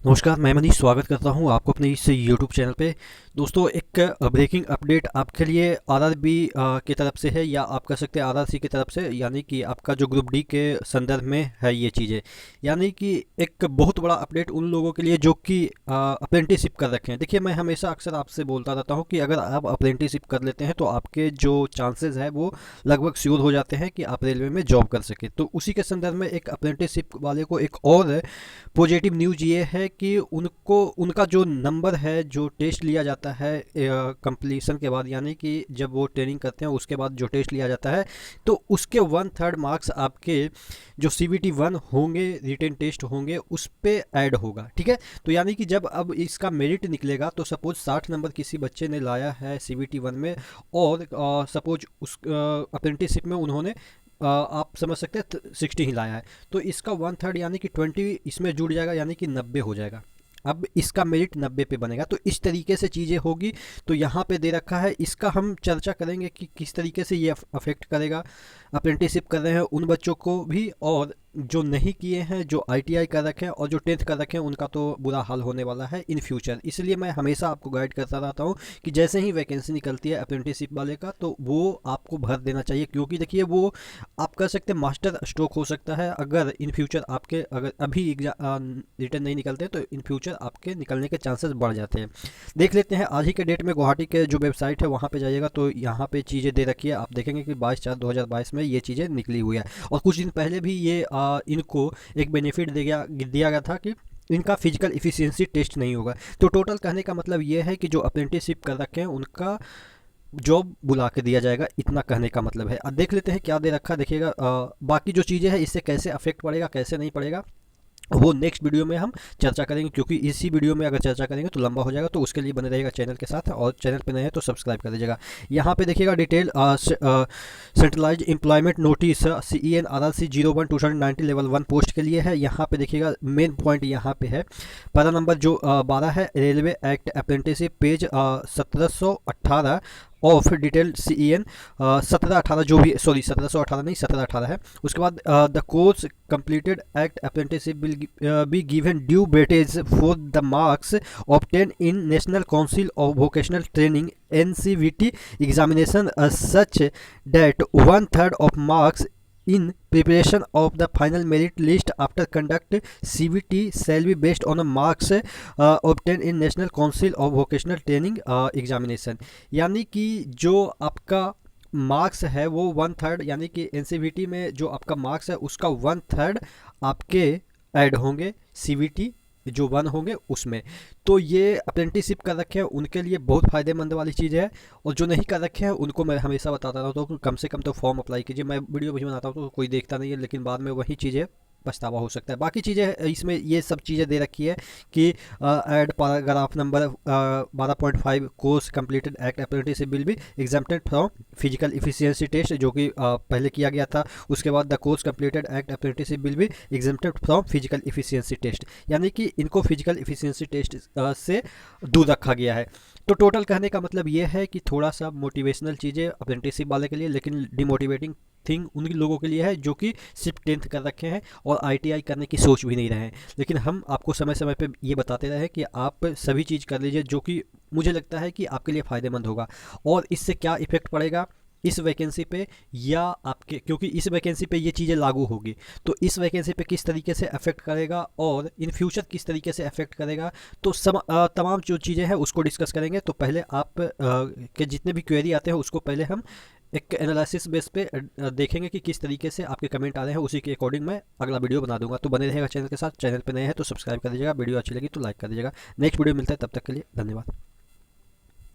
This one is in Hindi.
नमस्कार, मैं मनीष स्वागत करता हूं आपको अपने इस यूट्यूब चैनल पे। दोस्तों, एक ब्रेकिंग अपडेट आपके लिए आरआरबी की तरफ से है, या आप कह सकते हैं आरआरसी की तरफ से, यानी कि आपका जो ग्रुप डी के संदर्भ में है ये चीज़ें। यानी कि एक बहुत बड़ा अपडेट उन लोगों के लिए जो कि अप्रेंटिसशिप कर रखे हैं। देखिए, मैं हमेशा अक्सर आपसे बोलता रहता हूँ कि अगर आप अप्रेंटिसशिप कर लेते हैं तो आपके जो चांसेस है वो लगभग श्योर हो जाते हैं कि आप रेलवे में जॉब कर सकें। तो उसी के संदर्भ में एक अप्रेंटिसशिप वाले को एक और पॉजिटिव न्यूज़ ये है कि उनको उनका जो नंबर है, जो टेस्ट लिया जाता है कंप्लीशन के बाद, यानी कि जब वो ट्रेनिंग करते हैं उसके बाद जो टेस्ट लिया जाता है, तो उसके 1/3 मार्क्स आपके जो CVT-1 होंगे, रिटेन टेस्ट होंगे, उस पे ऐड होगा। ठीक है, तो यानी कि जब अब इसका मेरिट निकलेगा तो सपोज 60 नंबर किसी बच्चे ने लाया है CVT-1 में, और सपोज उस अप्रेंटिसशिप में उन्होंने आप समझ सकते हैं 60 ही लाया है, तो इसका 1/3 यानी कि 20 इसमें जुड़ जाएगा, यानी कि 90 हो जाएगा। अब इसका मेरिट 90 पे बनेगा, तो इस तरीके से चीज़ें होगी। तो यहाँ पे दे रखा है, इसका हम चर्चा करेंगे कि किस तरीके से ये अफेक्ट करेगा अप्रेंटिसशिप कर रहे हैं उन बच्चों को भी, और जो नहीं किए हैं, जो ITI कर रखे हैं और जो 10th कर रखे हैं, उनका तो बुरा हाल होने वाला है इन फ्यूचर। इसलिए मैं हमेशा आपको गाइड करता रहता हूँ कि जैसे ही वैकेंसी निकलती है अप्रेंटिसशिप वाले का, तो वो आपको भर देना चाहिए। क्योंकि देखिए, वो आप कर सकते हैं मास्टर स्ट्रोक हो सकता है अगर इन फ्यूचर आपके, अगर अभी रिटर्न नहीं निकलते तो इन फ्यूचर आपके निकलने के चांसेस बढ़ जाते हैं। देख लेते हैं आज ही के डेट में गुवाहाटी के जो वेबसाइट है वहाँ पे जाइएगा तो यहाँ पे चीज़ें दे रखी है। आप देखेंगे कि 22/4/2022 में ये चीज़ें निकली हुई है, और कुछ दिन पहले भी ये इनको एक बेनिफिट दिया गया था कि इनका फिजिकल इफिशियंसी टेस्ट नहीं होगा। तो टोटल कहने का मतलब ये है कि जो अप्रेंटिसशिप कर रखे हैं उनका जॉब बुला के दिया जाएगा, इतना कहने का मतलब है। अब देख लेते हैं क्या दे रखा, देखिएगा बाकी जो चीज़ें हैं इससे कैसे अफेक्ट पड़ेगा कैसे नहीं पड़ेगा वो नेक्स्ट वीडियो में हम चर्चा करेंगे, क्योंकि इसी वीडियो में अगर चर्चा करेंगे तो लंबा हो जाएगा। तो उसके लिए बने रहेगा चैनल के साथ, और चैनल पे नए हैं तो सब्सक्राइब कर दीजिएगा। यहाँ पे देखिएगा detail centralize employment notice CEN RRC 01/2019 level 1 post के लिए है। यहाँ पे देखिएगा मेन पॉइंट यहाँ पे है, पैरा नंबर जो 12 है, railway act apprenticeship page 1718 of detail CEN 1718, जो भी, सॉरी 1718 नहीं 1718 है। उसके बाद the course completed act apprenticeship will be given due weightage for the marks obtained in National Council of Vocational Training NCVT examination such that 1/3 of marks in preparation of the final merit list after conduct CVT shall be based on the marks obtained in National Council of Vocational Training examination। यानी कि जो आपका मार्क्स है वो 1/3, यानी कि NCVT में जो आपका मार्क्स है उसका 1/3 आपके ऐड होंगे CVT जो 1 होंगे उसमें। तो ये अप्रेंटिसशिप कर रखे हैं उनके लिए बहुत फ़ायदेमंद वाली चीज़ है, और जो नहीं कर रखे हैं उनको मैं हमेशा बताता रहता हूँ तो कम से कम तो फॉर्म अप्लाई कीजिए। मैं वीडियो भी बनाता हूँ तो कोई देखता नहीं है, लेकिन बाद में वही चीज़ें पछतावा हो सकता है। बाकी चीज़ें इसमें ये सब चीज़ें दे रखी है कि add paragraph number 12.5 course completed act apprenticeship will be exempted from physical efficiency test, जो कि पहले किया गया था। उसके बाद the course completed act apprenticeship will be exempted from physical efficiency test, यानी कि इनको फिजिकल इफिशियंसी टेस्ट से दूर रखा गया है। तो टोटल कहने का मतलब ये है कि थोड़ा सा मोटिवेशनल चीज़ें अप्रेंटिसशिप वाले के लिए, लेकिन डिमोटिवेटिंग थिंग उन लोगों के लिए है जो कि सिर्फ 10th कर रखे हैं और ITI करने की सोच भी नहीं रहे हैं। लेकिन हम आपको समय समय पे ये बताते रहे कि आप सभी चीज़ कर लीजिए जो कि मुझे लगता है कि आपके लिए फ़ायदेमंद होगा। और इससे क्या इफ़ेक्ट पड़ेगा इस वैकेंसी पे, या आपके, क्योंकि इस वैकेंसी पे ये चीज़ें लागू होगी, तो इस वैकेंसी पे किस तरीके से अफेक्ट करेगा और इन फ्यूचर किस तरीके से अफेक्ट करेगा, तो तमाम जो चीज़ें हैं उसको डिस्कस करेंगे। तो पहले आप के जितने भी क्वेरी आते हैं उसको पहले हम एक एनालिसिस बेस पे देखेंगे कि किस तरीके से आपके कमेंट आ रहे हैं, उसी के अकॉर्डिंग मैं अगला वीडियो बना दूंगा। तो बने रहेगा चैनल के साथ। चैनल पे नए हैं तो सब्सक्राइब कर दीजिएगा, वीडियो अच्छी लगी तो लाइक कर दीजिएगा। नेक्स्ट वीडियो मिलता है, तब तक के लिए धन्यवाद।